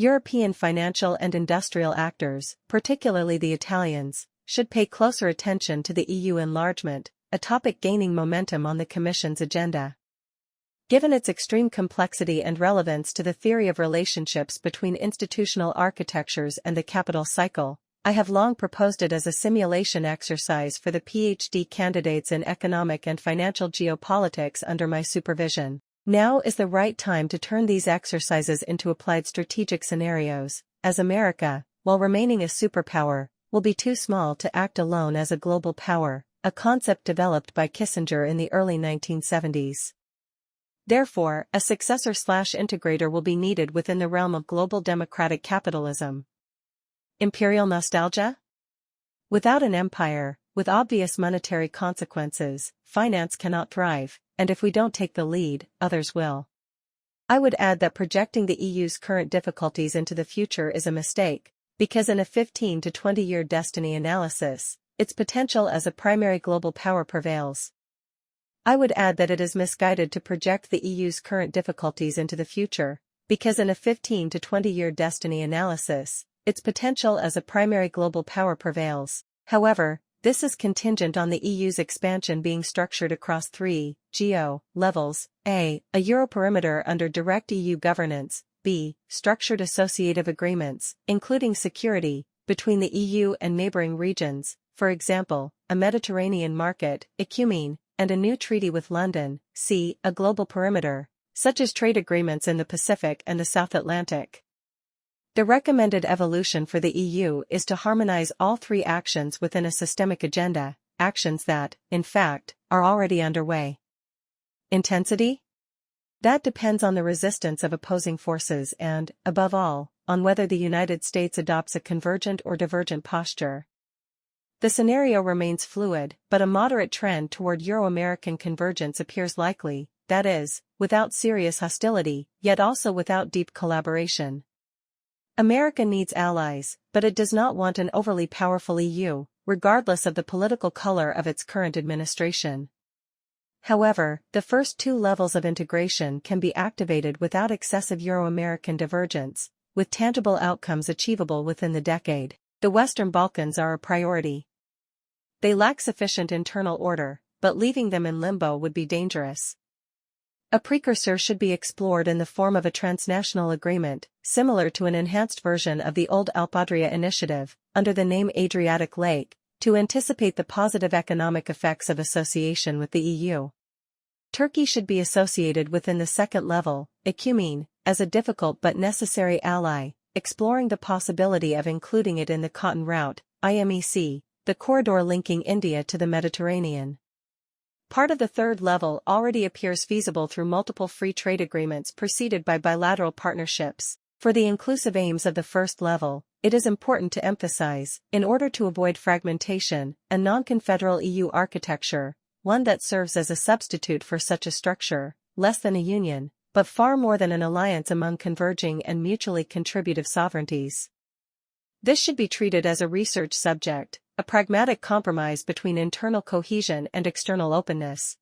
European financial and industrial actors, particularly the Italians, should pay closer attention to the EU enlargement, a topic gaining momentum on the Commission's agenda. Given its extreme complexity and relevance to the theory of relationships between institutional architectures and the capital cycle, I have long proposed it as a simulation exercise for the PhD candidates in Economic and Financial Geopolitics under my supervision. Now is the right time to turn these exercises into applied strategic scenarios, as America, while remaining a superpower, will be too small to act alone as a global power, a concept developed by Kissinger in the early 1970s. Therefore, a successor/integrator will be needed within the realm of global democratic capitalism. Imperial nostalgia? Without an empire, with obvious monetary consequences, finance cannot thrive, and if we don't take the lead, others will. I would add that projecting the EU's current difficulties into the future is a mistake, because in a 15 to 20-year destiny analysis, its potential as a primary global power prevails. I would add that it is misguided to project the EU's current difficulties into the future, because in a 15 to 20-year destiny analysis, its potential as a primary global power prevails. However, this is contingent on the EU's expansion being structured across three levels: A. A Europerimeter under direct EU governance, B. Structured associative agreements, including security, between the EU and neighboring regions, for example, a Mediterranean market, ecumene, and a new treaty with London, C. A global perimeter, such as trade agreements in the Pacific and the South Atlantic. The recommended evolution for the EU is to harmonize all three actions within a systemic agenda, actions that, in fact, are already underway. Intensity? That depends on the resistance of opposing forces and, above all, on whether the United States adopts a convergent or divergent posture. The scenario remains fluid, but a moderate trend toward Euro-American convergence appears likely, that is, without serious hostility, yet also without deep collaboration. America needs allies, but it does not want an overly powerful EU, regardless of the political color of its current administration. However, the first two levels of integration can be activated without excessive Euro-American divergence, with tangible outcomes achievable within the decade. The Western Balkans are a priority. They lack sufficient internal order, but leaving them in limbo would be dangerous. A precursor should be explored in the form of a transnational agreement, similar to an enhanced version of the old Alp-Adria initiative, under the name Adriatic Lake, to anticipate the positive economic effects of association with the EU. Turkey should be associated within the second level, ecumene, as a difficult but necessary ally, exploring the possibility of including it in the Cotton Route, IMEC, the corridor linking India to the Mediterranean. Part of the third level already appears feasible through multiple free trade agreements preceded by bilateral partnerships. For the inclusive aims of the first level, it is important to emphasize, in order to avoid fragmentation, a non-confederal EU architecture, one that serves as a substitute for such a structure, less than a union, but far more than an alliance among converging and mutually contributive sovereignties. This should be treated as a research subject, a pragmatic compromise between internal cohesion and external openness.